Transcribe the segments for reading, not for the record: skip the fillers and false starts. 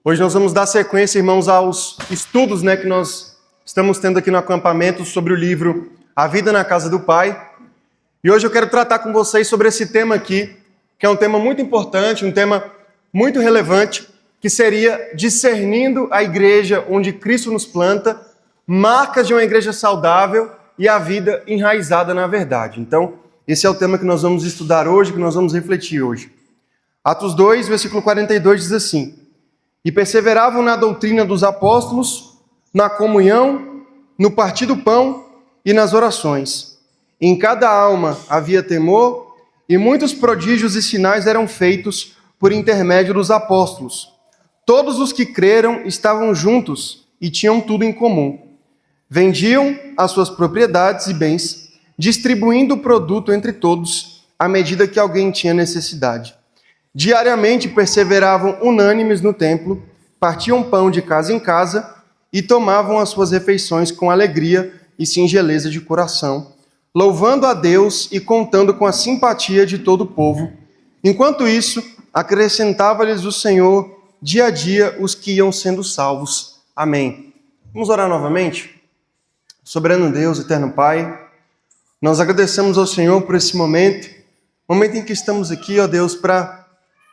Hoje nós vamos dar sequência, irmãos, aos estudos que nós estamos tendo aqui no acampamento sobre o livro A Vida na Casa do Pai. E hoje eu quero tratar com vocês sobre esse tema aqui, que é um tema muito importante, um tema muito relevante, que seria discernindo a igreja onde Cristo nos planta, marcas de uma igreja saudável e a vida enraizada na verdade. Então, esse é o tema que nós vamos estudar hoje, que nós vamos refletir hoje. Atos 2, versículo 42 diz assim: E perseveravam na doutrina dos apóstolos, na comunhão, no partir do pão e nas orações. Em cada alma havia temor, e muitos prodígios e sinais eram feitos por intermédio dos apóstolos. Todos os que creram estavam juntos e tinham tudo em comum. Vendiam as suas propriedades e bens, distribuindo o produto entre todos, à medida que alguém tinha necessidade. Diariamente perseveravam unânimes no templo, partiam pão de casa em casa e tomavam as suas refeições com alegria e singeleza de coração, louvando a Deus e contando com a simpatia de todo o povo. Enquanto isso, acrescentava-lhes o Senhor dia a dia os que iam sendo salvos. Amém. Vamos orar novamente? Soberano Deus, eterno Pai, nós agradecemos ao Senhor por esse momento em que estamos aqui, ó Deus, para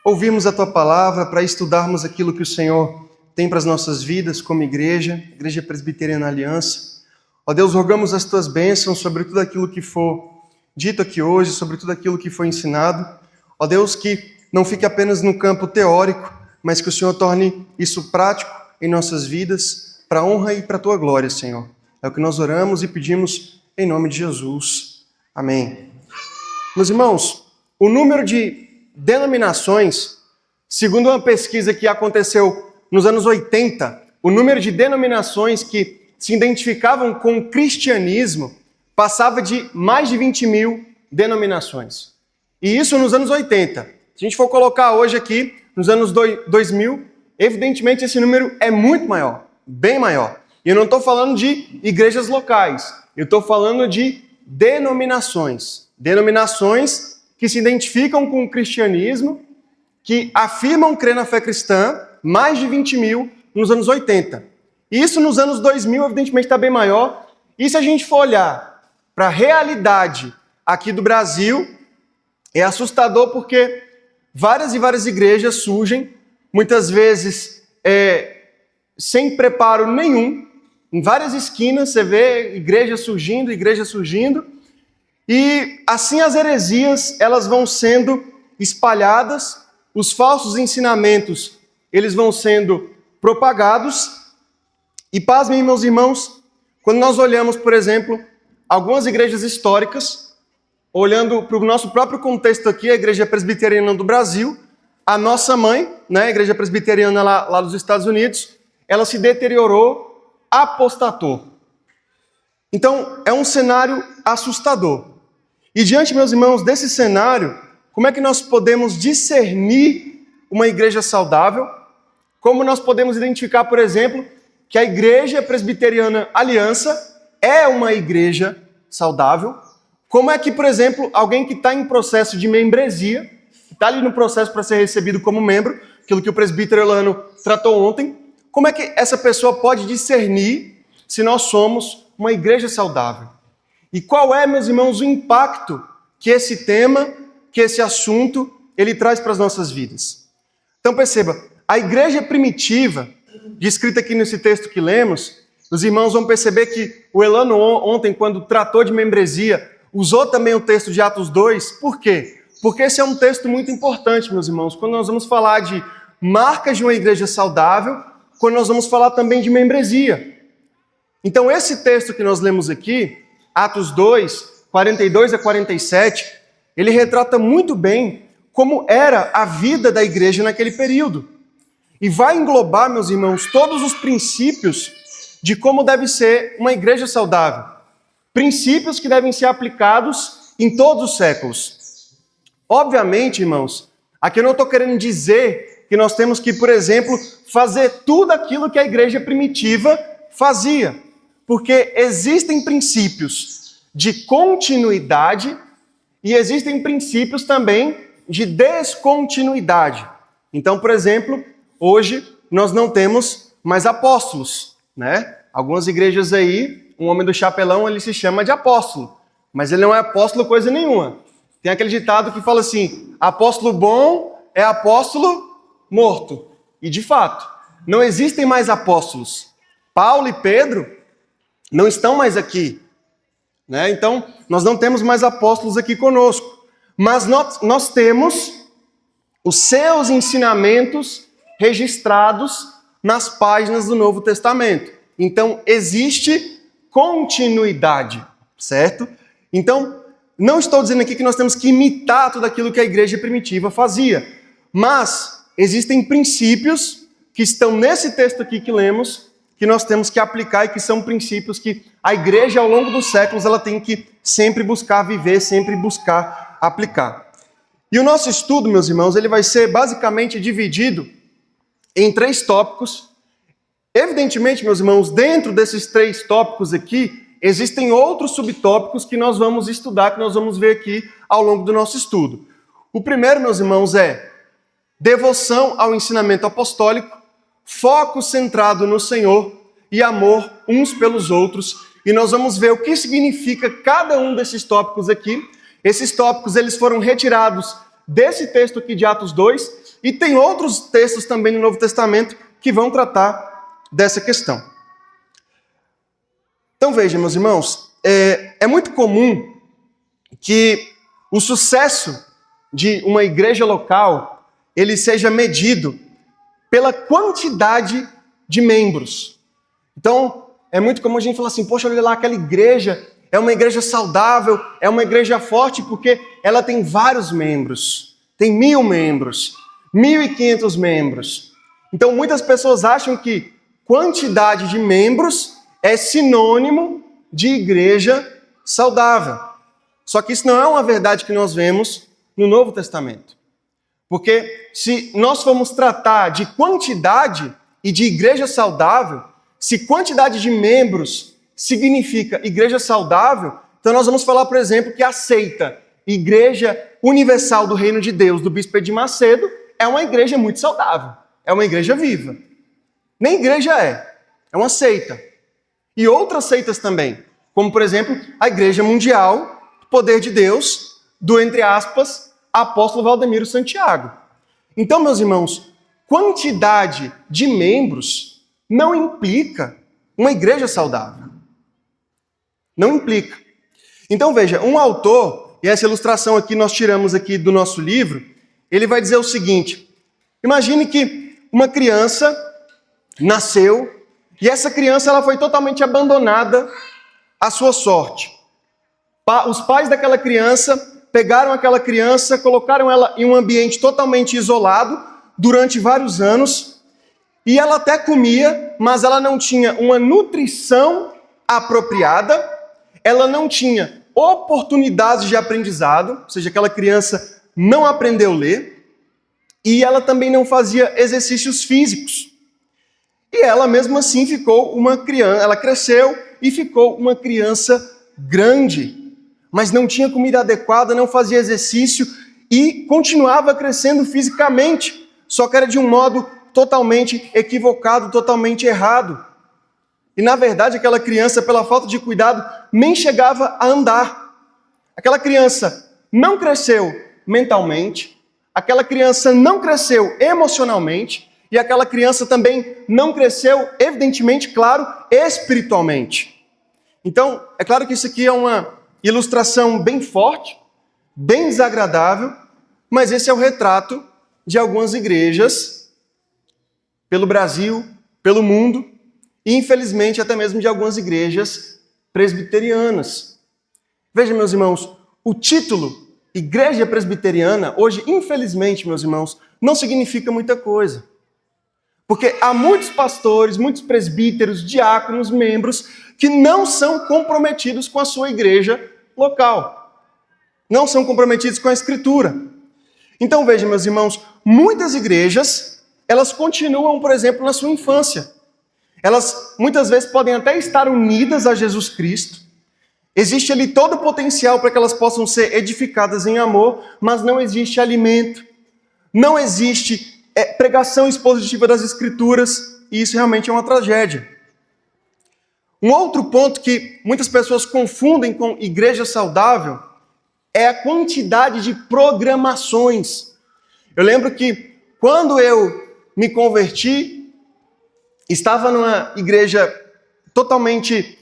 ouvirmos a Tua palavra, para estudarmos aquilo que o Senhor tem para as nossas vidas como igreja, Igreja Presbiteriana Aliança. Ó Deus, rogamos as Tuas bênçãos sobre tudo aquilo que for dito aqui hoje, sobre tudo aquilo que foi ensinado. Ó Deus, que não fique apenas no campo teórico, mas que o Senhor torne isso prático em nossas vidas, para a honra e para a Tua glória, Senhor. É o que nós oramos e pedimos em nome de Jesus. Amém. Meus irmãos, o número de denominações, segundo uma pesquisa que aconteceu nos anos 80, o número de denominações que se identificavam com o cristianismo passava de mais de 20 mil denominações. E isso nos anos 80. Se a gente for colocar hoje aqui, nos anos 2000, evidentemente esse número é muito maior, bem maior. E eu não estou falando de igrejas locais, eu estou falando de denominações. Denominações que se identificam com o cristianismo, que afirmam crer na fé cristã, mais de 20 mil nos anos 80. Isso nos anos 2000, evidentemente, está bem maior. E se a gente for olhar para a realidade aqui do Brasil, é assustador porque várias e várias igrejas surgem, muitas vezes sem preparo nenhum. Em várias esquinas você vê igreja surgindo, e assim as heresias elas vão sendo espalhadas, os falsos ensinamentos eles vão sendo propagados. E pasmem, meus irmãos, quando nós olhamos, por exemplo, algumas igrejas históricas, olhando para o nosso próprio contexto aqui, a Igreja Presbiteriana do Brasil, a nossa mãe, a Igreja Presbiteriana lá dos Estados Unidos, ela se deteriorou, apostatou. Então, é um cenário assustador. E diante, meus irmãos, desse cenário, como é que nós podemos discernir uma igreja saudável? Como nós podemos identificar, por exemplo, que a Igreja Presbiteriana Aliança é uma igreja saudável? Como é que, por exemplo, alguém que está em processo de membresia, que está ali no processo para ser recebido como membro, aquilo que o presbítero Elano tratou ontem, como é que essa pessoa pode discernir se nós somos uma igreja saudável? E qual é, meus irmãos, o impacto que esse tema, que esse assunto, ele traz para as nossas vidas? Então perceba, a igreja primitiva, descrita aqui nesse texto que lemos, os irmãos vão perceber que o Elano ontem, quando tratou de membresia, usou também o texto de Atos 2. Por quê? Porque esse é um texto muito importante, meus irmãos, quando nós vamos falar de marcas de uma igreja saudável, quando nós vamos falar também de membresia. Então esse texto que nós lemos aqui, Atos 2, 42 a 47, ele retrata muito bem como era a vida da igreja naquele período. E vai englobar, meus irmãos, todos os princípios de como deve ser uma igreja saudável. Princípios que devem ser aplicados em todos os séculos. Obviamente, irmãos, aqui eu não estou querendo dizer que nós temos que, por exemplo, fazer tudo aquilo que a igreja primitiva fazia. Porque existem princípios de continuidade e existem princípios também de descontinuidade. Então, por exemplo, hoje nós não temos mais apóstolos, né? Algumas igrejas aí, um homem do chapelão, ele se chama de apóstolo, mas ele não é apóstolo coisa nenhuma. Tem aquele ditado que fala assim, apóstolo bom é apóstolo morto. E de fato, não existem mais apóstolos. Paulo e Pedro não estão mais aqui, né? Então, nós não temos mais apóstolos aqui conosco. Mas nós temos os seus ensinamentos registrados nas páginas do Novo Testamento. Então, existe continuidade, certo? Então, não estou dizendo aqui que nós temos que imitar tudo aquilo que a igreja primitiva fazia, mas existem princípios que estão nesse texto aqui que lemos, que nós temos que aplicar e que são princípios que a igreja, ao longo dos séculos, ela tem que sempre buscar viver, sempre buscar aplicar. E o nosso estudo, meus irmãos, ele vai ser basicamente dividido em 3 tópicos. Evidentemente, meus irmãos, dentro desses 3 tópicos aqui, existem outros subtópicos que nós vamos estudar, que nós vamos ver aqui ao longo do nosso estudo. O primeiro, meus irmãos, é devoção ao ensinamento apostólico, foco centrado no Senhor e amor uns pelos outros. E nós vamos ver o que significa cada um desses tópicos aqui. Esses tópicos eles foram retirados desse texto aqui de Atos 2 e tem outros textos também no Novo Testamento que vão tratar dessa questão. Então veja, meus irmãos, é muito comum que o sucesso de uma igreja local ele seja medido pela quantidade de membros. Então, é muito comum a gente falar assim, poxa, olha lá, aquela igreja é uma igreja saudável, é uma igreja forte porque ela tem vários membros. Tem 1.000 membros, 1.500 membros. Então, muitas pessoas acham que quantidade de membros é sinônimo de igreja saudável. Só que isso não é uma verdade que nós vemos no Novo Testamento. Porque se nós formos tratar de quantidade e de igreja saudável, se quantidade de membros significa igreja saudável, então nós vamos falar, por exemplo, que a seita Igreja Universal do Reino de Deus, do Bispo Edir Macedo, é uma igreja muito saudável, é uma igreja viva. Nem igreja é uma seita. E outras seitas também, como por exemplo, a Igreja Mundial do Poder de Deus, do, entre aspas, apóstolo Valdemiro Santiago. Então, meus irmãos, quantidade de membros não implica uma igreja saudável. Não implica. Então, veja, um autor, e essa ilustração aqui nós tiramos aqui do nosso livro, ele vai dizer o seguinte, imagine que uma criança nasceu e essa criança ela foi totalmente abandonada à sua sorte. Os pais daquela criança pegaram aquela criança, colocaram ela em um ambiente totalmente isolado durante vários anos e ela até comia, mas ela não tinha uma nutrição apropriada, ela não tinha oportunidades de aprendizado, ou seja, aquela criança não aprendeu a ler e ela também não fazia exercícios físicos. E ela mesmo assim ficou uma criança, ela cresceu e ficou uma criança grande, mas não tinha comida adequada, não fazia exercício e continuava crescendo fisicamente, só que era de um modo totalmente equivocado, totalmente errado. E na verdade aquela criança, pela falta de cuidado, nem chegava a andar. Aquela criança não cresceu mentalmente, aquela criança não cresceu emocionalmente, e aquela criança também não cresceu, evidentemente, claro, espiritualmente. Então, é claro que isso aqui é uma ilustração bem forte, bem desagradável, mas esse é o retrato de algumas igrejas pelo Brasil, pelo mundo, e infelizmente até mesmo de algumas igrejas presbiterianas. Veja, meus irmãos, o título Igreja Presbiteriana, hoje, infelizmente, meus irmãos, não significa muita coisa. Porque há muitos pastores, muitos presbíteros, diáconos, membros, que não são comprometidos com a sua igreja local. Não são comprometidos com a Escritura. Então, veja, meus irmãos, muitas igrejas, elas continuam, por exemplo, na sua infância. Elas, muitas vezes, podem até estar unidas a Jesus Cristo. Existe ali todo o potencial para que elas possam ser edificadas em amor, mas não existe alimento, não existe pregação expositiva das Escrituras, e isso realmente é uma tragédia. Um outro ponto que muitas pessoas confundem com igreja saudável é a quantidade de programações. Eu lembro que quando eu me converti, estava numa igreja totalmente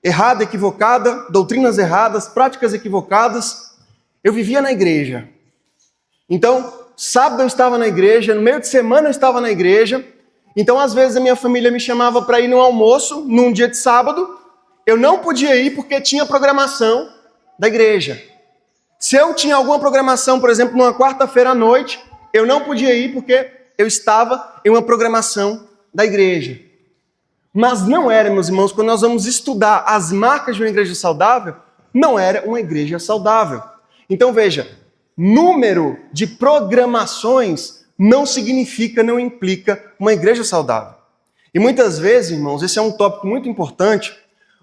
errada, equivocada, doutrinas erradas, práticas equivocadas. Eu vivia na igreja. Então, sábado eu estava na igreja, no meio de semana eu estava na igreja. Então, às vezes, a minha família me chamava para ir no almoço, num dia de sábado. Eu não podia ir porque tinha programação da igreja. Se eu tinha alguma programação, por exemplo, numa quarta-feira à noite, eu não podia ir porque eu estava em uma programação da igreja. Mas não era, meus irmãos, quando nós vamos estudar as marcas de uma igreja saudável, não era uma igreja saudável. Então, veja, número de programações não significa, não implica uma igreja saudável. E muitas vezes, irmãos, esse é um tópico muito importante,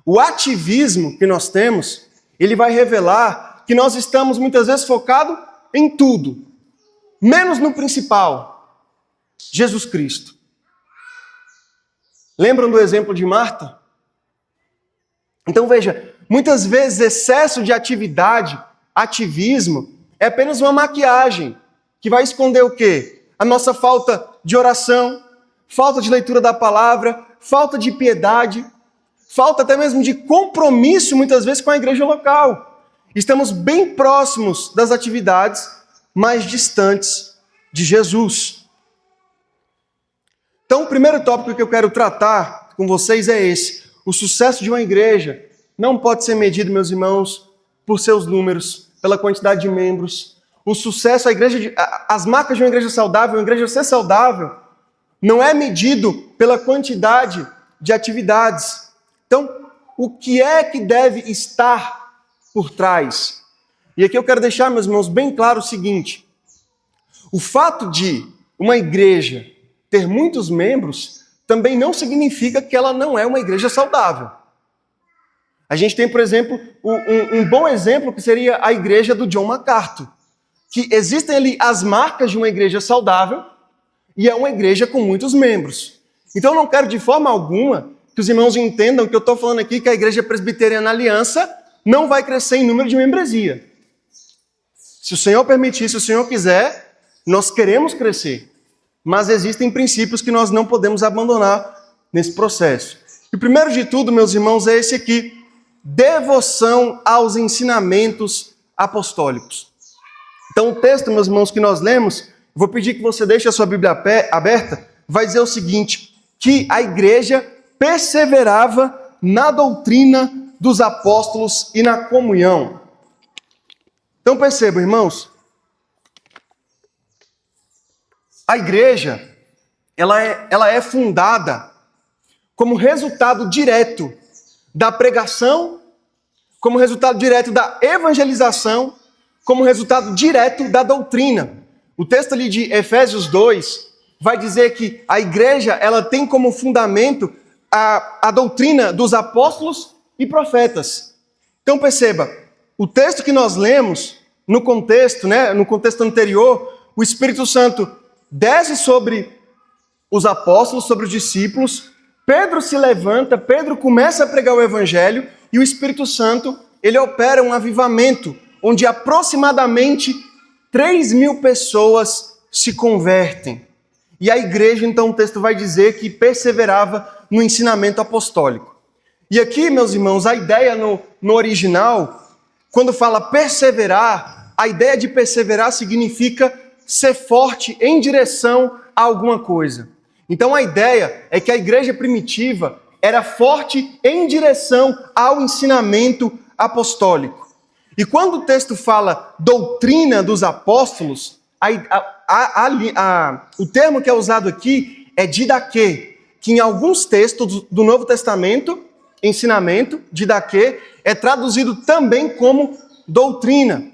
o ativismo que nós temos, ele vai revelar que nós estamos muitas vezes focados em tudo, menos no principal, Jesus Cristo. Lembram do exemplo de Marta? Então veja, muitas vezes excesso de atividade, ativismo, é apenas uma maquiagem que vai esconder o quê? A nossa falta de oração, falta de leitura da palavra, falta de piedade, falta até mesmo de compromisso, muitas vezes, com a igreja local. Estamos bem próximos das atividades, mas distantes de Jesus. Então, o primeiro tópico que eu quero tratar com vocês é esse. O sucesso de uma igreja não pode ser medido, meus irmãos, por seus números, pela quantidade de membros. O sucesso, as marcas de uma igreja saudável, uma igreja ser saudável, não é medido pela quantidade de atividades. Então, o que é que deve estar por trás? E aqui eu quero deixar, meus irmãos, bem claro o seguinte. O fato de uma igreja ter muitos membros também não significa que ela não é uma igreja saudável. A gente tem, por exemplo, um bom exemplo que seria a igreja do John MacArthur, que existem ali as marcas de uma igreja saudável e é uma igreja com muitos membros. Então eu não quero de forma alguma que os irmãos entendam que eu estou falando aqui que a Igreja Presbiteriana Aliança não vai crescer em número de membresia. Se o Senhor permitir, se o Senhor quiser, nós queremos crescer. Mas existem princípios que nós não podemos abandonar nesse processo. E o primeiro de tudo, meus irmãos, é esse aqui: devoção aos ensinamentos apostólicos. Então o texto, meus irmãos, que nós lemos, vou pedir que você deixe a sua Bíblia aberta, vai dizer o seguinte, que a igreja perseverava na doutrina dos apóstolos e na comunhão. Então percebam, irmãos, a igreja, ela é fundada como resultado direto da pregação, como resultado direto da evangelização, como resultado direto da doutrina. O texto ali de Efésios 2 vai dizer que a igreja ela tem como fundamento a doutrina dos apóstolos e profetas. Então perceba, o texto que nós lemos, no contexto anterior, o Espírito Santo desce sobre os apóstolos, sobre os discípulos, Pedro se levanta, Pedro começa a pregar o evangelho e o Espírito Santo, ele opera um avivamento, onde aproximadamente 3.000 pessoas se convertem. E a igreja, então, o texto vai dizer que perseverava no ensinamento apostólico. E aqui, meus irmãos, a ideia no original, quando fala perseverar, a ideia de perseverar significa ser forte em direção a alguma coisa. Então a ideia é que a igreja primitiva era forte em direção ao ensinamento apostólico. E quando o texto fala doutrina dos apóstolos, o termo que é usado aqui é didaquê, que em alguns textos do Novo Testamento, ensinamento, didaquê, é traduzido também como doutrina.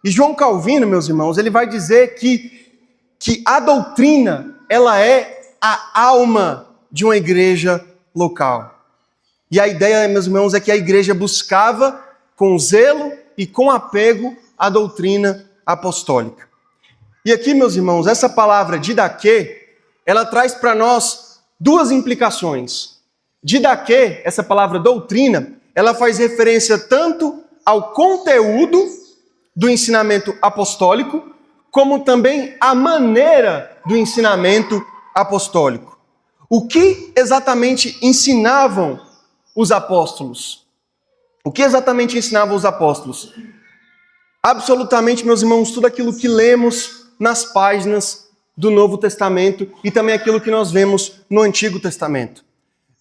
E João Calvino, meus irmãos, ele vai dizer que a doutrina, ela é a alma de uma igreja local. E a ideia, meus irmãos, é que a igreja buscava com zelo e com apego a doutrina apostólica. E aqui, meus irmãos, essa palavra didaquê, ela traz para nós duas implicações. Didaquê, essa palavra doutrina, ela faz referência tanto ao conteúdo do ensinamento apostólico, como também à maneira do ensinamento apostólico. O que exatamente ensinavam os apóstolos? O que exatamente ensinavam os apóstolos? Absolutamente, meus irmãos, tudo aquilo que lemos nas páginas do Novo Testamento e também aquilo que nós vemos no Antigo Testamento.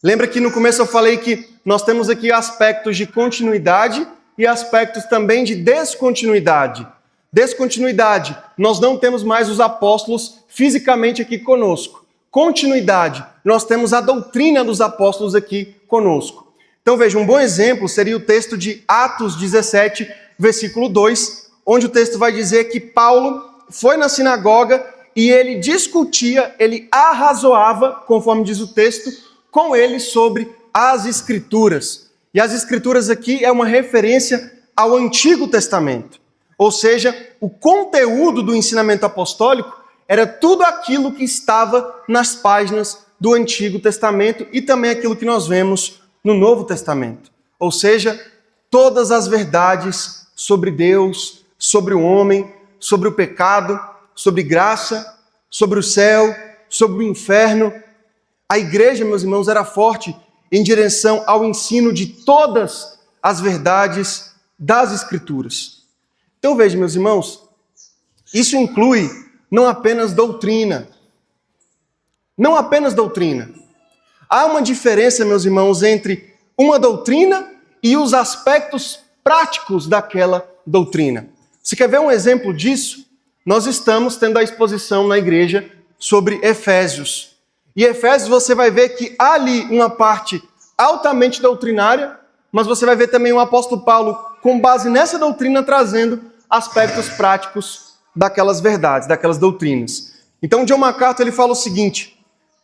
Lembra que no começo eu falei que nós temos aqui aspectos de continuidade e aspectos também de descontinuidade. Descontinuidade, nós não temos mais os apóstolos fisicamente aqui conosco. Continuidade, nós temos a doutrina dos apóstolos aqui conosco. Então veja, um bom exemplo seria o texto de Atos 17, versículo 2, onde o texto vai dizer que Paulo foi na sinagoga e ele discutia, ele arrazoava, conforme diz o texto, com eles sobre as Escrituras. E as Escrituras aqui é uma referência ao Antigo Testamento. Ou seja, o conteúdo do ensinamento apostólico era tudo aquilo que estava nas páginas do Antigo Testamento e também aquilo que nós vemos no Novo Testamento. Ou seja, todas as verdades sobre Deus, sobre o homem, sobre o pecado, sobre graça, sobre o céu, sobre o inferno. A igreja, meus irmãos, era forte em direção ao ensino de todas as verdades das Escrituras. Então veja, meus irmãos, isso inclui não apenas doutrina. Não apenas doutrina. Há uma diferença, meus irmãos, entre uma doutrina e os aspectos práticos daquela doutrina. Você quer ver um exemplo disso? Nós estamos tendo a exposição na igreja sobre Efésios. E Efésios você vai ver que há ali uma parte altamente doutrinária, mas você vai ver também o apóstolo Paulo, com base nessa doutrina, trazendo aspectos práticos daquelas verdades, daquelas doutrinas. Então, John MacArthur ele fala o seguinte: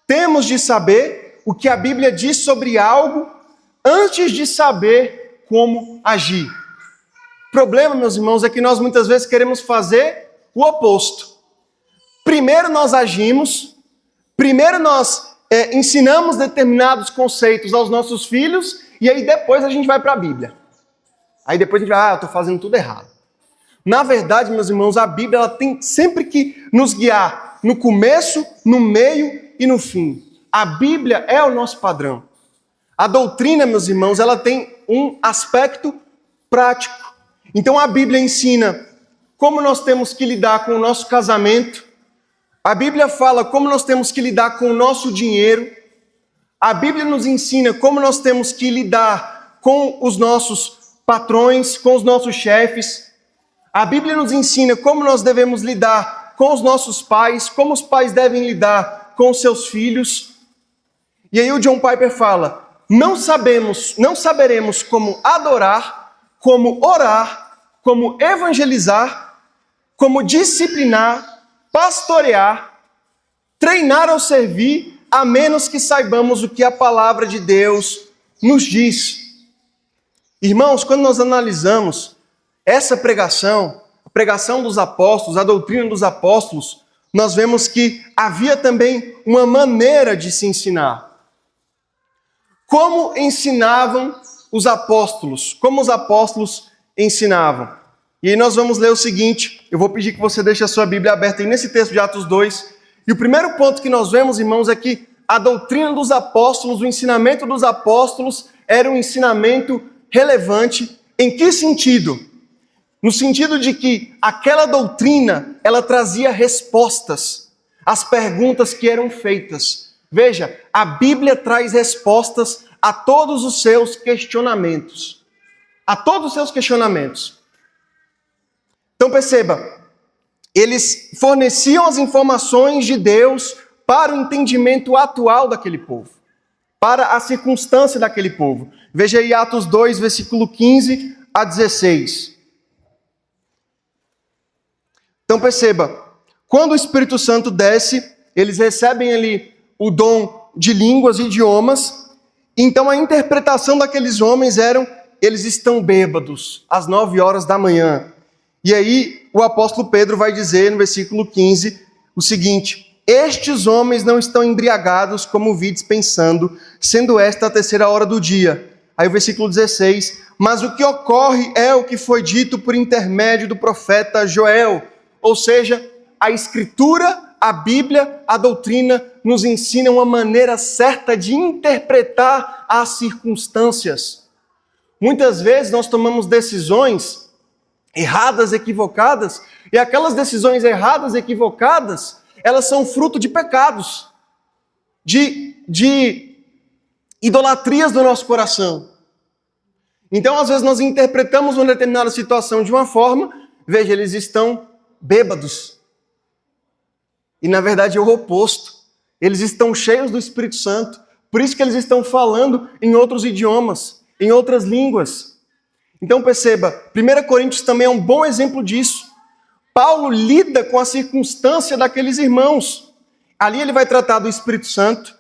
temos de saber o que a Bíblia diz sobre algo antes de saber como agir. O problema, meus irmãos, é que nós muitas vezes queremos fazer o oposto. Primeiro nós agimos, primeiro nós ensinamos determinados conceitos aos nossos filhos e aí depois a gente vai para a Bíblia. Aí depois a gente vai, eu estou fazendo tudo errado. Na verdade, meus irmãos, a Bíblia ela tem sempre que nos guiar no começo, no meio e no fim. A Bíblia é o nosso padrão. A doutrina, meus irmãos, ela tem um aspecto prático. Então a Bíblia ensina como nós temos que lidar com o nosso casamento. A Bíblia fala como nós temos que lidar com o nosso dinheiro. A Bíblia nos ensina como nós temos que lidar com os nossos patrões, com os nossos chefes. A Bíblia nos ensina como nós devemos lidar com os nossos pais, como os pais devem lidar com os seus filhos. E aí o John Piper fala: não saberemos como adorar, como orar, como evangelizar, como disciplinar, pastorear, treinar ou servir, a menos que saibamos o que a palavra de Deus nos diz. Irmãos, quando nós analisamos essa pregação, a pregação dos apóstolos, a doutrina dos apóstolos, nós vemos que havia também uma maneira de se ensinar. Como ensinavam os apóstolos? Como os apóstolos ensinavam? E aí nós vamos ler o seguinte, eu vou pedir que você deixe a sua Bíblia aberta aí nesse texto de Atos 2. E o primeiro ponto que nós vemos, irmãos, é que a doutrina dos apóstolos, o ensinamento dos apóstolos, era um ensinamento relevante. Em que sentido? No sentido de que aquela doutrina, ela trazia respostas às perguntas que eram feitas. Veja, a Bíblia traz respostas a todos os seus questionamentos. A todos os seus questionamentos. Então perceba, eles forneciam as informações de Deus para o entendimento atual daquele povo, para a circunstância daquele povo. Veja aí Atos 2, versículo 15 a 16. Então perceba, quando o Espírito Santo desce, eles recebem ali o dom de línguas e idiomas, então a interpretação daqueles homens eram: eles estão bêbados às 9 horas da manhã. E aí o apóstolo Pedro vai dizer no versículo 15 o seguinte: estes homens não estão embriagados como vides pensando, sendo esta a terceira hora do dia. Aí o versículo 16: mas o que ocorre é o que foi dito por intermédio do profeta Joel. Ou seja, a Escritura, a Bíblia, a doutrina nos ensina uma maneira certa de interpretar as circunstâncias. Muitas vezes nós tomamos decisões erradas, equivocadas, e aquelas decisões erradas, equivocadas, elas são fruto de pecados, de idolatrias do nosso coração. Então, às vezes, nós interpretamos uma determinada situação de uma forma, veja, eles estão bêbados. E, na verdade, é o oposto. Eles estão cheios do Espírito Santo, por isso que eles estão falando em outros idiomas, em outras línguas. Então, perceba, 1 Coríntios também é um bom exemplo disso. Paulo lida com a circunstância daqueles irmãos. Ali ele vai tratar do Espírito Santo,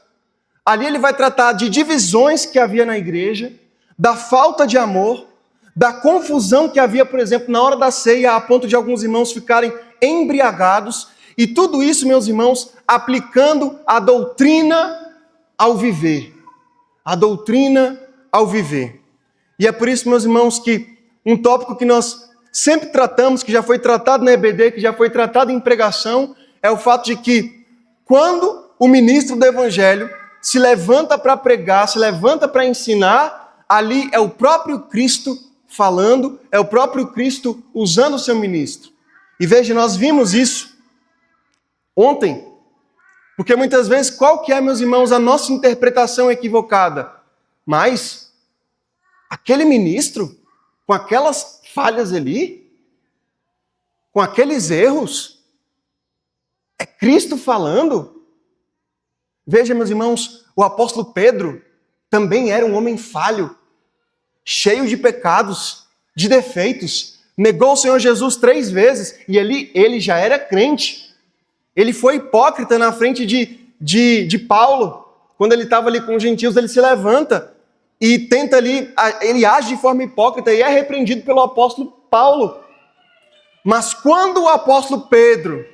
ali ele vai tratar de divisões que havia na igreja, da falta de amor, da confusão que havia, por exemplo, na hora da ceia, a ponto de alguns irmãos ficarem embriagados, e tudo isso, meus irmãos, aplicando a doutrina ao viver. A doutrina ao viver. E é por isso, meus irmãos, que um tópico que nós sempre tratamos, que já foi tratado na EBD, que já foi tratado em pregação, é o fato de que quando o ministro do Evangelho se levanta para pregar, se levanta para ensinar, ali é o próprio Cristo falando, é o próprio Cristo usando o seu ministro. E veja, nós vimos isso ontem, porque muitas vezes, qual que é, meus irmãos, a nossa interpretação equivocada? Mas aquele ministro, com aquelas falhas ali, com aqueles erros, é Cristo falando? Veja, meus irmãos, o apóstolo Pedro também era um homem falho, cheio de pecados, de defeitos. Negou o Senhor Jesus 3 vezes e ele já era crente. Ele foi hipócrita na frente de Paulo. Quando ele estava ali com os gentios, ele se levanta e tenta ali, ele age de forma hipócrita e é repreendido pelo apóstolo Paulo. Mas quando o apóstolo Pedro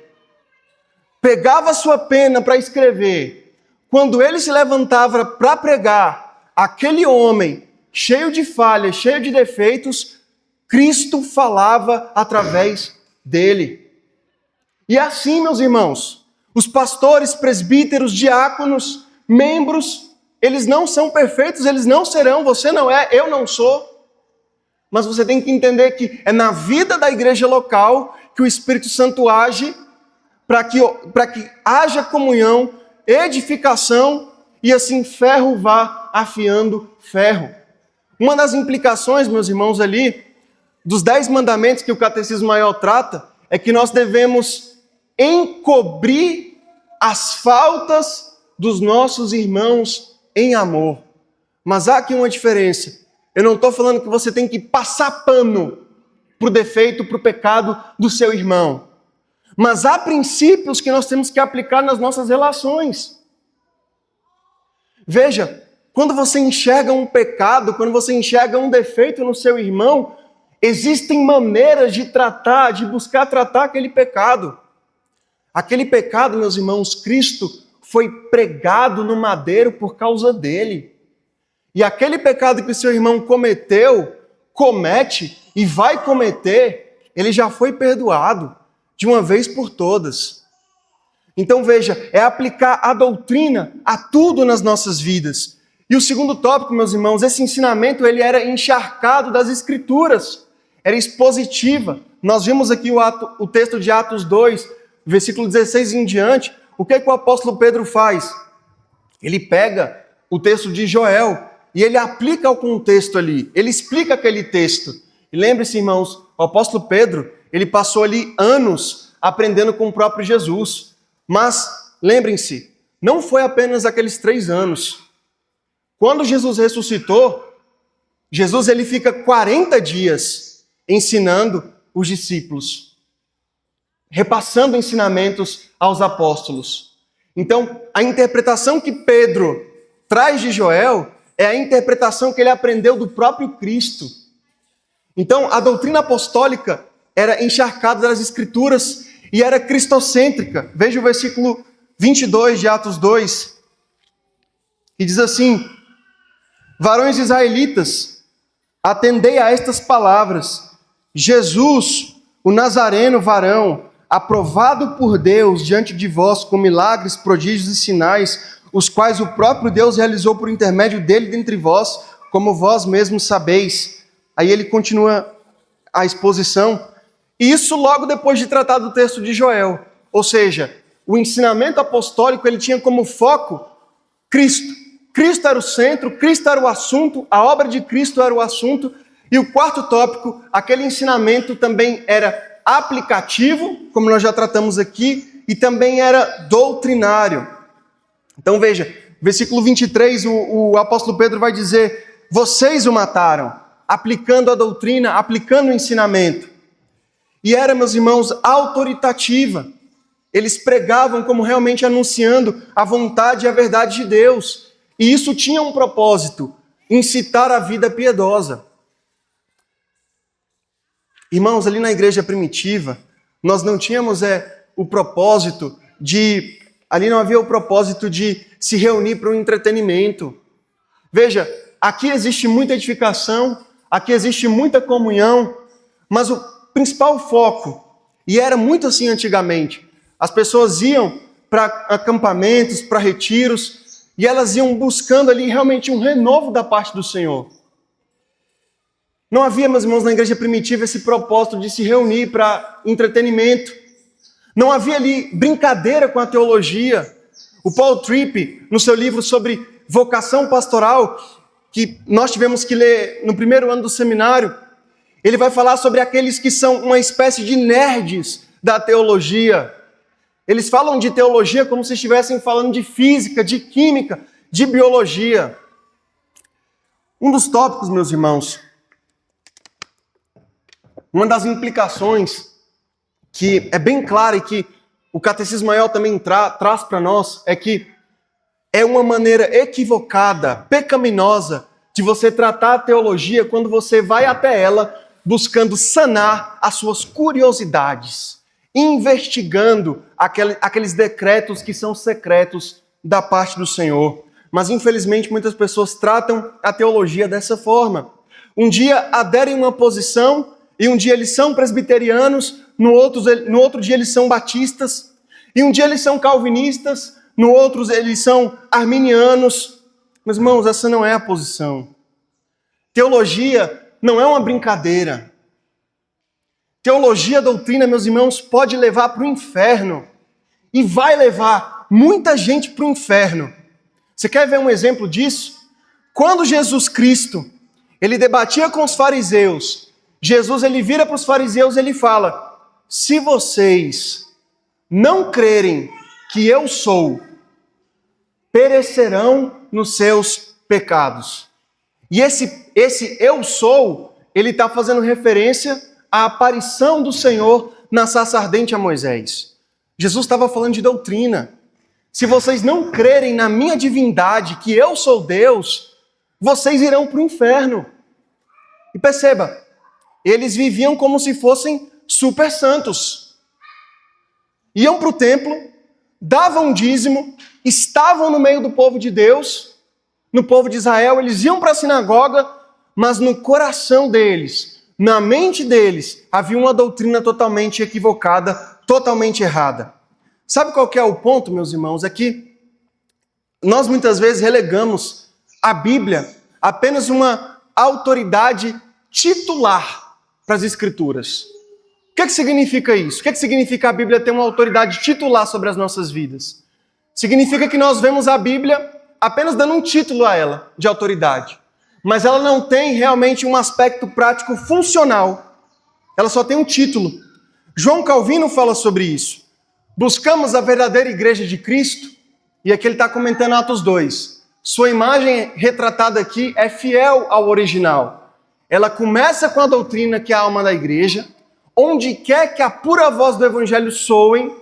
pegava sua pena para escrever, quando ele se levantava para pregar, aquele homem cheio de falhas, cheio de defeitos, Cristo falava através dele. E assim, meus irmãos, os pastores, presbíteros, diáconos, membros, eles não são perfeitos, eles não serão, você não é, eu não sou. Mas você tem que entender que é na vida da igreja local que o Espírito Santo age para que haja comunhão, edificação e assim ferro vá afiando ferro. Uma das implicações, meus irmãos, ali, dos 10 mandamentos que o Catecismo Maior trata, é que nós devemos encobrir as faltas dos nossos irmãos em amor. Mas há aqui uma diferença. Eu não estou falando que você tem que passar pano para o defeito, para o pecado do seu irmão. Mas há princípios que nós temos que aplicar nas nossas relações. Veja, quando você enxerga um pecado, quando você enxerga um defeito no seu irmão, existem maneiras de tratar, de buscar tratar aquele pecado. Aquele pecado, meus irmãos, Cristo foi pregado no madeiro por causa dele. E aquele pecado que o seu irmão cometeu, comete e vai cometer, ele já foi perdoado de uma vez por todas. Então veja, é aplicar a doutrina a tudo nas nossas vidas. E o segundo tópico, meus irmãos, esse ensinamento ele era encharcado das Escrituras, era expositiva. Nós vimos aqui o texto de Atos 2, versículo 16 em diante. O que é que o apóstolo Pedro faz? Ele pega o texto de Joel e ele aplica ao contexto ali, ele explica aquele texto. E lembre-se, irmãos, o apóstolo Pedro, ele passou ali anos aprendendo com o próprio Jesus. Mas, lembrem-se, não foi apenas aqueles 3 anos. Quando Jesus ressuscitou, Jesus ele fica 40 dias ensinando os discípulos, repassando ensinamentos aos apóstolos. Então, a interpretação que Pedro traz de Joel é a interpretação que ele aprendeu do próprio Cristo. Então, a doutrina apostólica era encharcada das Escrituras e era cristocêntrica. Veja o versículo 22 de Atos 2, que diz assim: varões israelitas, atendei a estas palavras. Jesus, o Nazareno varão, aprovado por Deus diante de vós com milagres, prodígios e sinais, os quais o próprio Deus realizou por intermédio dele dentre vós, como vós mesmos sabeis. Aí ele continua a exposição. E isso logo depois de tratar do texto de Joel. Ou seja, o ensinamento apostólico ele tinha como foco Cristo. Cristo era o centro, Cristo era o assunto, a obra de Cristo era o assunto. E o quarto tópico, aquele ensinamento também era aplicativo, como nós já tratamos aqui, e também era doutrinário. Então veja, versículo 23, o apóstolo Pedro vai dizer: vocês o mataram, aplicando a doutrina, aplicando o ensinamento. E era, meus irmãos, autoritativa. Eles pregavam como realmente anunciando a vontade e a verdade de Deus. E isso tinha um propósito: incitar a vida piedosa. Irmãos, ali na igreja primitiva, nós não tínhamos o propósito de... Ali não havia o propósito de se reunir para um entretenimento. Veja, aqui existe muita edificação, aqui existe muita comunhão, mas o principal foco, e era muito assim antigamente, as pessoas iam para acampamentos, para retiros, e elas iam buscando ali realmente um renovo da parte do Senhor. Não havia, meus irmãos, na igreja primitiva esse propósito de se reunir para entretenimento. Não havia ali brincadeira com a teologia. O Paul Tripp, no seu livro sobre vocação pastoral, que nós tivemos que ler no primeiro ano do seminário, ele vai falar sobre aqueles que são uma espécie de nerds da teologia. Eles falam de teologia como se estivessem falando de física, de química, de biologia. Um dos tópicos, meus irmãos, uma das implicações que é bem clara e que o Catecismo Maior também traz para nós é que é uma maneira equivocada, pecaminosa, de você tratar a teologia quando você vai até ela buscando sanar as suas curiosidades, investigando aqueles decretos que são secretos da parte do Senhor. Mas, infelizmente, muitas pessoas tratam a teologia dessa forma. Um dia aderem a uma posição e um dia eles são presbiterianos, no outro dia eles são batistas, e um dia eles são calvinistas, no outro eles são arminianos. Meus irmãos, essa não é a posição. Teologia não é uma brincadeira. Teologia, doutrina, meus irmãos, pode levar para o inferno. E vai levar muita gente para o inferno. Você quer ver um exemplo disso? Quando Jesus Cristo, ele debatia com os fariseus, Jesus, ele vira para os fariseus e ele fala: se vocês não crerem que eu sou, perecerão nos seus pecados. E esse eu sou, ele está fazendo referência à aparição do Senhor na sarça ardente a Moisés. Jesus estava falando de doutrina. Se vocês não crerem na minha divindade, que eu sou Deus, vocês irão para o inferno. E perceba, eles viviam como se fossem super santos. Iam para o templo, davam dízimo, estavam no meio do povo de Deus, no povo de Israel, eles iam para a sinagoga, mas no coração deles, na mente deles, havia uma doutrina totalmente equivocada, totalmente errada. Sabe qual que é o ponto, meus irmãos? É que nós muitas vezes relegamos a Bíblia apenas uma autoridade titular para as Escrituras. O que significa isso? O que significa a Bíblia ter uma autoridade titular sobre as nossas vidas? Significa que nós vemos a Bíblia apenas dando um título a ela, de autoridade. Mas ela não tem realmente um aspecto prático funcional. Ela só tem um título. João Calvino fala sobre isso. Buscamos a verdadeira igreja de Cristo, e aqui ele está comentando Atos 2. Sua imagem retratada aqui é fiel ao original. Ela começa com a doutrina que é a alma da igreja, onde quer que a pura voz do evangelho soe,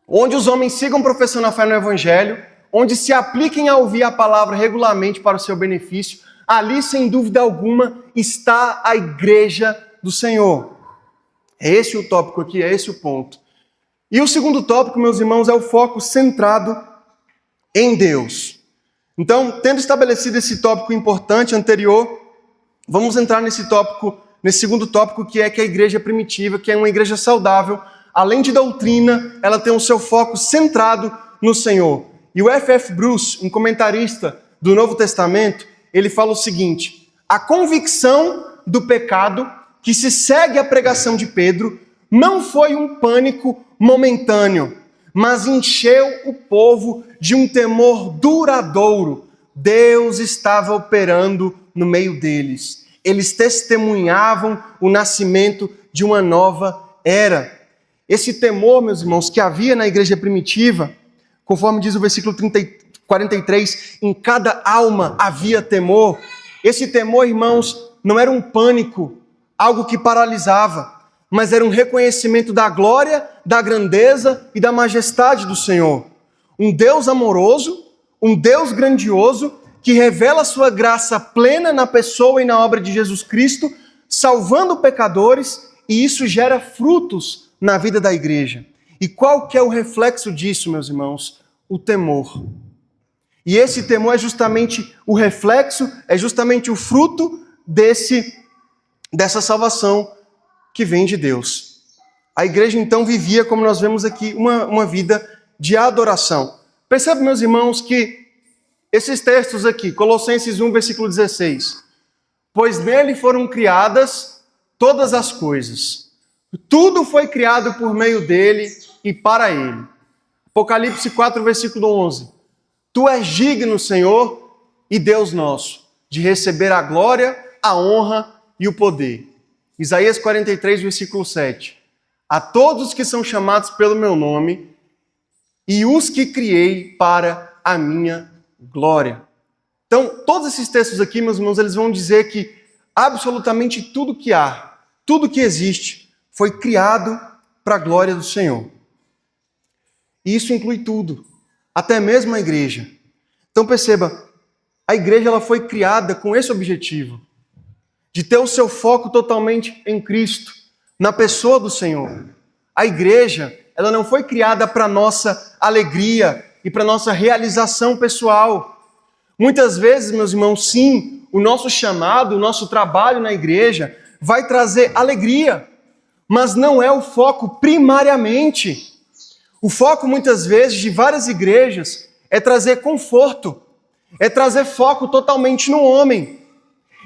onde os homens sigam professando a fé no evangelho, onde se apliquem a ouvir a palavra regularmente para o seu benefício, ali, sem dúvida alguma, está a igreja do Senhor. É esse o tópico aqui, é esse o ponto. E o segundo tópico, meus irmãos, é o foco centrado em Deus. Então, tendo estabelecido esse tópico importante anterior, vamos entrar nesse segundo tópico, que é a igreja primitiva, que é uma igreja saudável. Além de doutrina, ela tem o seu foco centrado no Senhor. E o F.F. Bruce, um comentarista do Novo Testamento, ele fala o seguinte: a convicção do pecado que se segue à pregação de Pedro não foi um pânico momentâneo, mas encheu o povo de um temor duradouro. Deus estava operando no meio deles. Eles testemunhavam o nascimento de uma nova era. Esse temor, meus irmãos, que havia na igreja primitiva, conforme diz o versículo 43, em cada alma havia temor. Esse temor, irmãos, não era um pânico, algo que paralisava, mas era um reconhecimento da glória, da grandeza e da majestade do Senhor. Um Deus amoroso, um Deus grandioso, que revela a sua graça plena na pessoa e na obra de Jesus Cristo, salvando pecadores, e isso gera frutos na vida da igreja. E qual que é o reflexo disso, meus irmãos? O temor. E esse temor é justamente o reflexo, é justamente o fruto dessa salvação que vem de Deus. A igreja então vivia, como nós vemos aqui, uma vida de adoração. Percebe, meus irmãos, que esses textos aqui, Colossenses 1, versículo 16, pois nele foram criadas todas as coisas. Tudo foi criado por meio dele e para ele. Apocalipse 4, versículo 11, tu és digno, Senhor e Deus nosso, de receber a glória, a honra e o poder. Isaías 43, versículo 7, a todos que são chamados pelo meu nome e os que criei para a minha glória. Então, todos esses textos aqui, meus irmãos, eles vão dizer que absolutamente tudo que há, tudo que existe, foi criado para a glória do Senhor. E isso inclui tudo, até mesmo a igreja. Então perceba, a igreja ela foi criada com esse objetivo, de ter o seu foco totalmente em Cristo, na pessoa do Senhor. A igreja, ela não foi criada para nossa alegria e para nossa realização pessoal. Muitas vezes, meus irmãos, sim, o nosso chamado, o nosso trabalho na igreja vai trazer alegria, mas não é o foco primariamente. O foco, muitas vezes, de várias igrejas é trazer conforto, é trazer foco totalmente no homem.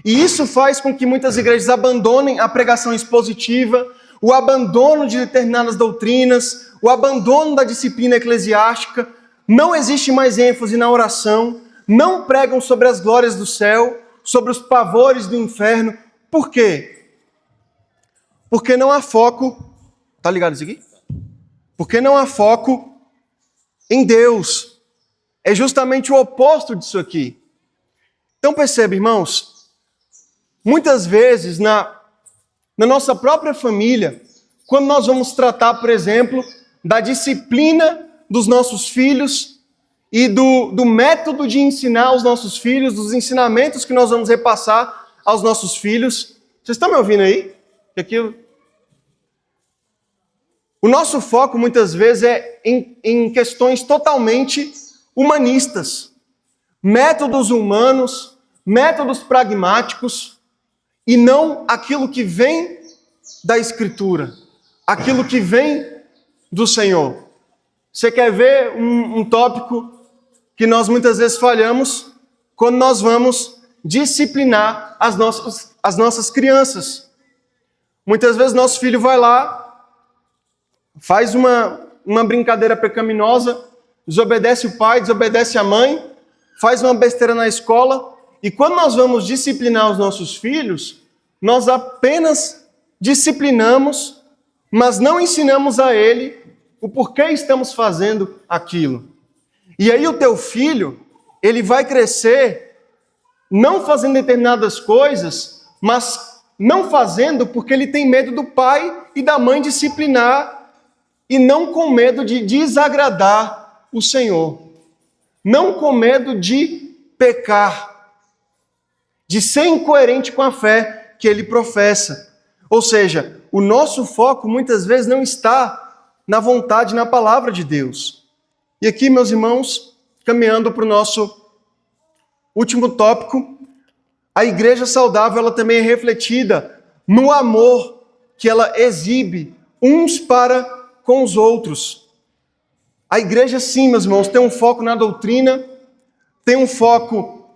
E isso faz com que muitas igrejas abandonem a pregação expositiva, o abandono de determinadas doutrinas, o abandono da disciplina eclesiástica. Não existe mais ênfase na oração, não pregam sobre as glórias do céu, sobre os pavores do inferno. Por quê? Porque não há foco. Tá ligado isso aqui? Porque não há foco em Deus. É justamente o oposto disso aqui. Então percebe, irmãos, muitas vezes na nossa própria família, quando nós vamos tratar, por exemplo, da disciplina dos nossos filhos e do método de ensinar os nossos filhos, dos ensinamentos que nós vamos repassar aos nossos filhos. Vocês estão me ouvindo aí? O nosso foco, muitas vezes, é em questões totalmente humanistas. Métodos humanos, métodos pragmáticos, e não aquilo que vem da Escritura, aquilo que vem do Senhor. Você quer ver um tópico que nós muitas vezes falhamos quando nós vamos disciplinar as nossas crianças? Muitas vezes nosso filho vai lá, faz uma brincadeira pecaminosa, desobedece o pai, desobedece a mãe, faz uma besteira na escola, e quando nós vamos disciplinar os nossos filhos, nós apenas disciplinamos, mas não ensinamos a ele o porquê estamos fazendo aquilo. E aí o teu filho, ele vai crescer não fazendo determinadas coisas, mas não fazendo porque ele tem medo do pai e da mãe disciplinar, e não com medo de desagradar o Senhor. Não com medo de pecar, de ser incoerente com a fé que ele professa. Ou seja, o nosso foco muitas vezes não está na vontade, na palavra de Deus. E aqui, meus irmãos, caminhando para o nosso último tópico, a igreja saudável ela também é refletida no amor que ela exibe uns para com os outros. A igreja, sim, meus irmãos, tem um foco na doutrina, tem um foco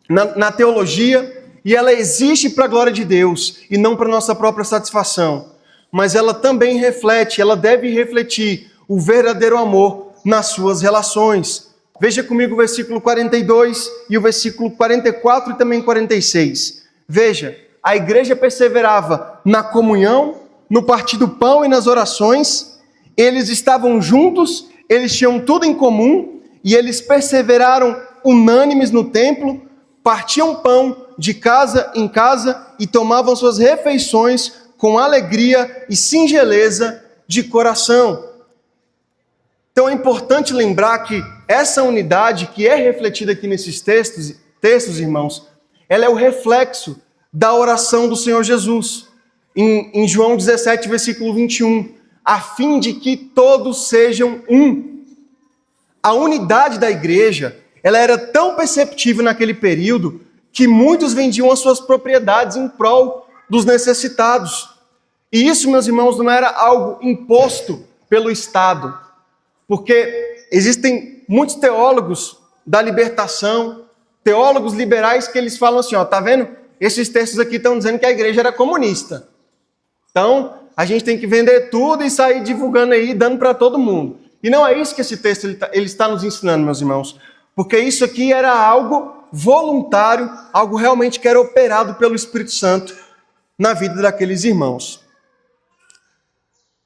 na teologia, e ela existe para a glória de Deus e não para a nossa própria satisfação. Mas ela também reflete, ela deve refletir o verdadeiro amor nas suas relações. Veja comigo o versículo 42 e o versículo 44 e também 46. Veja, a igreja perseverava na comunhão, no partir do pão e nas orações. Eles estavam juntos, eles tinham tudo em comum e eles perseveraram unânimes no templo, partiam pão de casa em casa e tomavam suas refeições com alegria e singeleza de coração. Então é importante lembrar que essa unidade que é refletida aqui nesses textos, irmãos, ela é o reflexo da oração do Senhor Jesus. Em João 17, versículo 21, a fim de que todos sejam um. A unidade da igreja, ela era tão perceptível naquele período que muitos vendiam as suas propriedades em prol dos necessitados. E isso, meus irmãos, não era algo imposto pelo Estado, porque existem muitos teólogos da libertação, teólogos liberais que eles falam assim, ó, tá vendo? Esses textos aqui estão dizendo que a igreja era comunista. Então, a gente tem que vender tudo e sair divulgando aí, dando para todo mundo. E não é isso que esse texto ele está nos ensinando, meus irmãos, porque isso aqui era algo voluntário, algo realmente que era operado pelo Espírito Santo na vida daqueles irmãos.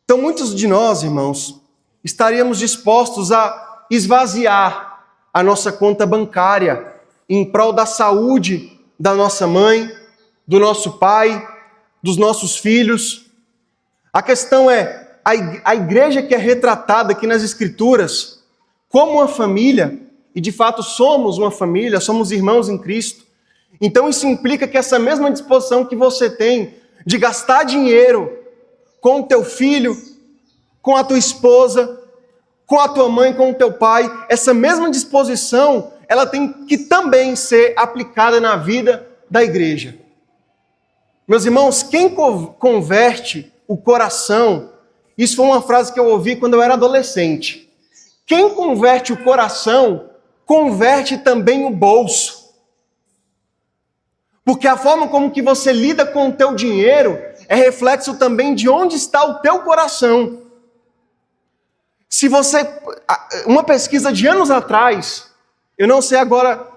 Então, muitos de nós, irmãos, estaríamos dispostos a esvaziar a nossa conta bancária em prol da saúde da nossa mãe, do nosso pai, dos nossos filhos. A questão é, a igreja que é retratada aqui nas Escrituras como uma família, e de fato somos uma família, somos irmãos em Cristo. Então isso implica que essa mesma disposição que você tem de gastar dinheiro com o teu filho, com a tua esposa, com a tua mãe, com o teu pai, essa mesma disposição, ela tem que também ser aplicada na vida da igreja. Meus irmãos, quem converte o coração, isso foi uma frase que eu ouvi quando eu era adolescente. Quem converte o coração, converte também o bolso. Porque a forma como que você lida com o teu dinheiro é reflexo também de onde está o teu coração. Se você... Uma pesquisa de anos atrás, eu não sei agora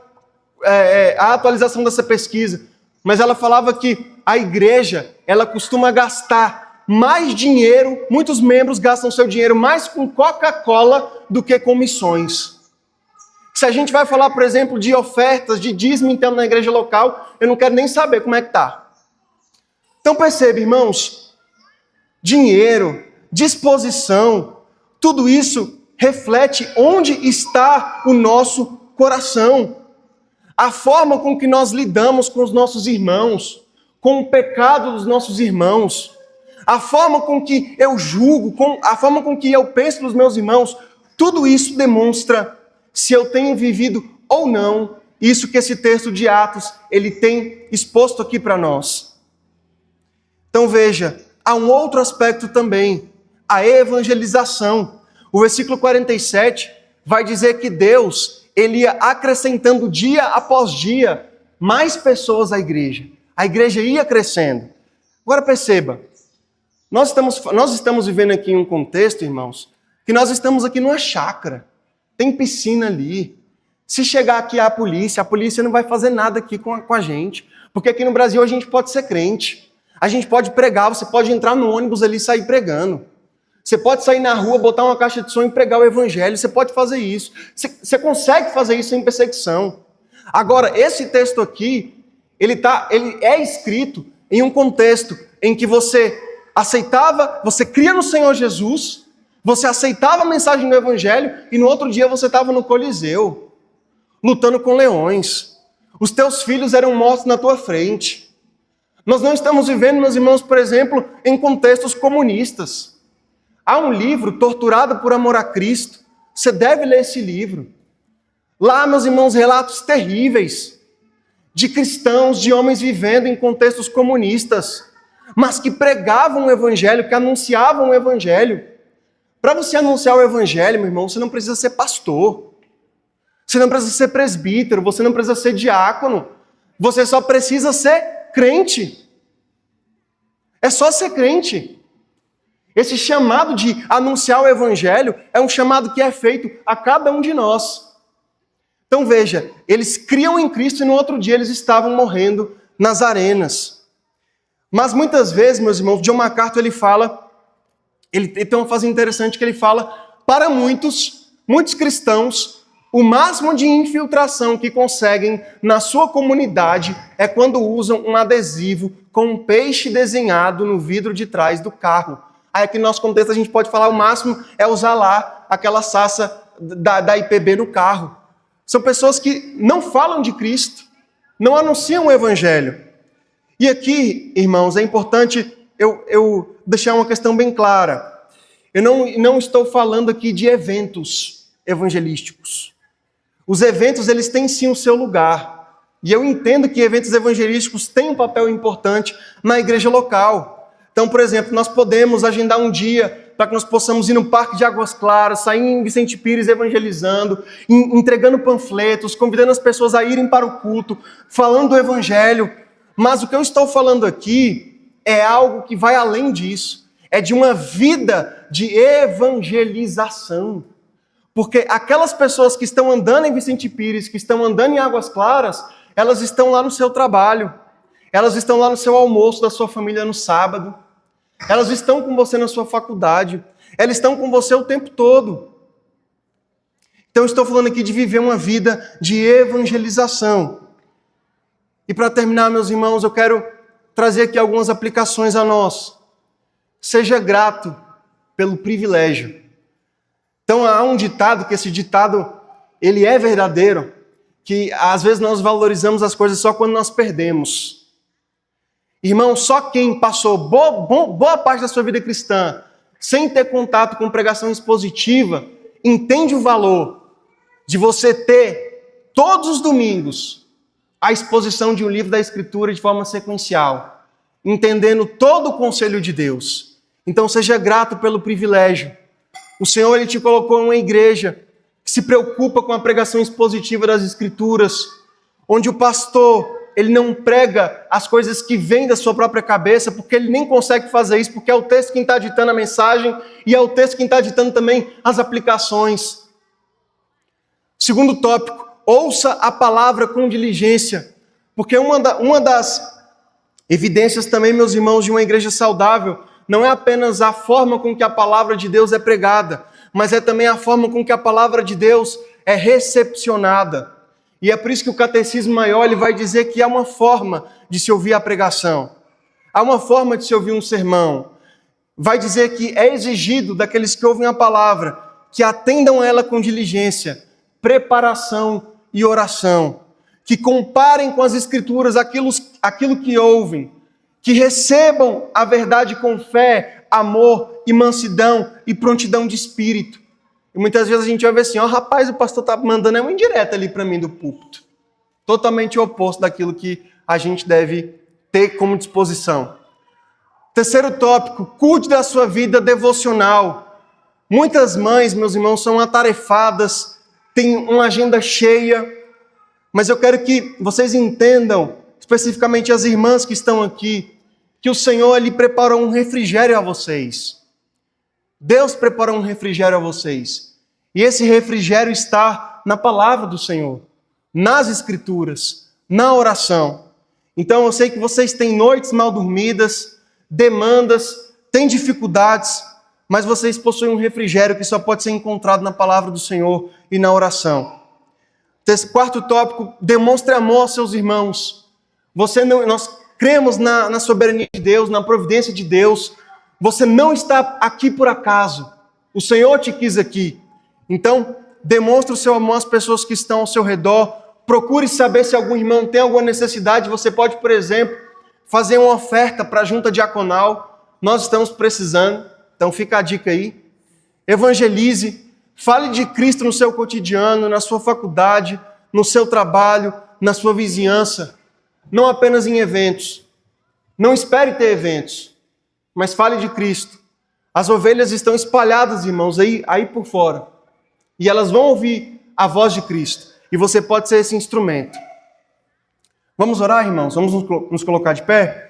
a atualização dessa pesquisa, mas ela falava que a igreja, ela costuma gastar mais dinheiro, muitos membros gastam seu dinheiro mais com Coca-Cola do que com missões. Se a gente vai falar, por exemplo, de ofertas, de dízimo então na igreja local, eu não quero nem saber como é que está. Então percebe, irmãos, dinheiro, disposição, tudo isso reflete onde está o nosso coração. A forma com que nós lidamos com os nossos irmãos, com o pecado dos nossos irmãos, a forma com que eu julgo, a forma com que eu penso nos meus irmãos, tudo isso demonstra se eu tenho vivido ou não isso que esse texto de Atos ele tem exposto aqui para nós. Então veja, há um outro aspecto também, a evangelização. O versículo 47 vai dizer que Deus ele ia acrescentando dia após dia mais pessoas à igreja. A igreja ia crescendo. Agora perceba, nós estamos vivendo aqui em um contexto, irmãos, que nós estamos aqui numa chácara. Tem piscina ali. Se chegar aqui a polícia não vai fazer nada aqui com a gente. Porque aqui no Brasil a gente pode ser crente. A gente pode pregar, você pode entrar no ônibus ali e sair pregando. Você pode sair na rua, botar uma caixa de som e pregar o evangelho. Você pode fazer isso. Você consegue fazer isso sem perseguição. Agora, esse texto aqui, ele é escrito em um contexto em que você aceitava, você cria no Senhor Jesus, você aceitava a mensagem do evangelho e no outro dia você estava no Coliseu, lutando com leões. Os teus filhos eram mortos na tua frente. Nós não estamos vivendo, meus irmãos, por exemplo, em contextos comunistas. Há um livro, Torturado por Amor a Cristo. Você deve ler esse livro. Lá, meus irmãos, relatos terríveis de cristãos, de homens vivendo em contextos comunistas, mas que pregavam o evangelho, que anunciavam o evangelho. Para você anunciar o evangelho, meu irmão, você não precisa ser pastor. Você não precisa ser presbítero, você não precisa ser diácono. Você só precisa ser crente. É só ser crente. Esse chamado de anunciar o evangelho é um chamado que é feito a cada um de nós. Então veja, eles criam em Cristo e no outro dia eles estavam morrendo nas arenas. Mas muitas vezes, meus irmãos, John MacArthur ele tem uma frase interessante que ele fala, para muitos cristãos, o máximo de infiltração que conseguem na sua comunidade é quando usam um adesivo com um peixe desenhado no vidro de trás do carro. Aí aqui no nosso contexto a gente pode falar o máximo é usar lá aquela sassa da IPB no carro. São pessoas que não falam de Cristo, não anunciam o evangelho. E aqui, irmãos, é importante eu deixar uma questão bem clara. Eu não estou falando aqui de eventos evangelísticos. Os eventos, eles têm sim o seu lugar. E eu entendo que eventos evangelísticos têm um papel importante na igreja local. Então, por exemplo, nós podemos agendar um dia para que nós possamos ir no Parque de Águas Claras, sair em Vicente Pires evangelizando, entregando panfletos, convidando as pessoas a irem para o culto, falando do evangelho. Mas o que eu estou falando aqui é algo que vai além disso. É de uma vida de evangelização. Porque aquelas pessoas que estão andando em Vicente Pires, que estão andando em Águas Claras, elas estão lá no seu trabalho. Elas estão lá no seu almoço da sua família no sábado. Elas estão com você na sua faculdade. Elas estão com você o tempo todo. Então eu estou falando aqui de viver uma vida de evangelização. E para terminar, meus irmãos, eu quero trazer aqui algumas aplicações a nós. Seja grato pelo privilégio. Então há um ditado, que esse ditado, ele é verdadeiro, que às vezes nós valorizamos as coisas só quando nós perdemos. Irmão, só quem passou boa parte da sua vida cristã sem ter contato com pregação expositiva, entende o valor de você ter todos os domingos a exposição de um livro da Escritura de forma sequencial, entendendo todo o conselho de Deus. Então seja grato pelo privilégio. O Senhor, Ele te colocou em uma igreja que se preocupa com a pregação expositiva das Escrituras, onde o pastor, ele não prega as coisas que vêm da sua própria cabeça, porque ele nem consegue fazer isso, porque é o texto quem está ditando a mensagem e é o texto quem está ditando também as aplicações. Segundo tópico, ouça a palavra com diligência, porque uma das evidências também, meus irmãos, de uma igreja saudável não é apenas a forma com que a palavra de Deus é pregada, mas é também a forma com que a palavra de Deus é recepcionada. E é por isso que o Catecismo Maior ele vai dizer que há uma forma de se ouvir a pregação. Há uma forma de se ouvir um sermão. Vai dizer que é exigido daqueles que ouvem a palavra que atendam a ela com diligência, preparação e oração. Que comparem com as Escrituras aquilo que ouvem. Que recebam a verdade com fé, amor e mansidão e prontidão de espírito. E muitas vezes a gente vai ver assim, rapaz, o pastor está mandando uma indireta ali para mim do púlpito. Totalmente o oposto daquilo que a gente deve ter como disposição. Terceiro tópico, cuide da sua vida devocional. Muitas mães, meus irmãos, são atarefadas, têm uma agenda cheia, mas eu quero que vocês entendam, especificamente as irmãs que estão aqui, que o Senhor Ele preparou um refrigério a vocês. Deus preparou um refrigério a vocês. E esse refrigério está na palavra do Senhor, nas Escrituras, na oração. Então eu sei que vocês têm noites mal dormidas, demandas, têm dificuldades, mas vocês possuem um refrigério que só pode ser encontrado na palavra do Senhor e na oração. Quarto tópico, demonstre amor aos seus irmãos. Nós cremos na soberania de Deus, na providência de Deus. Você não está aqui por acaso. O Senhor te quis aqui. Então, demonstre o seu amor às pessoas que estão ao seu redor. Procure saber se algum irmão tem alguma necessidade. Você pode, por exemplo, fazer uma oferta para a junta diaconal. Nós estamos precisando, então fica a dica aí. Evangelize, fale de Cristo no seu cotidiano, na sua faculdade, no seu trabalho, na sua vizinhança, não apenas em eventos. Não espere ter eventos, mas fale de Cristo. As ovelhas estão espalhadas, irmãos, aí por fora. E elas vão ouvir a voz de Cristo. E você pode ser esse instrumento. Vamos orar, irmãos? Vamos nos colocar de pé?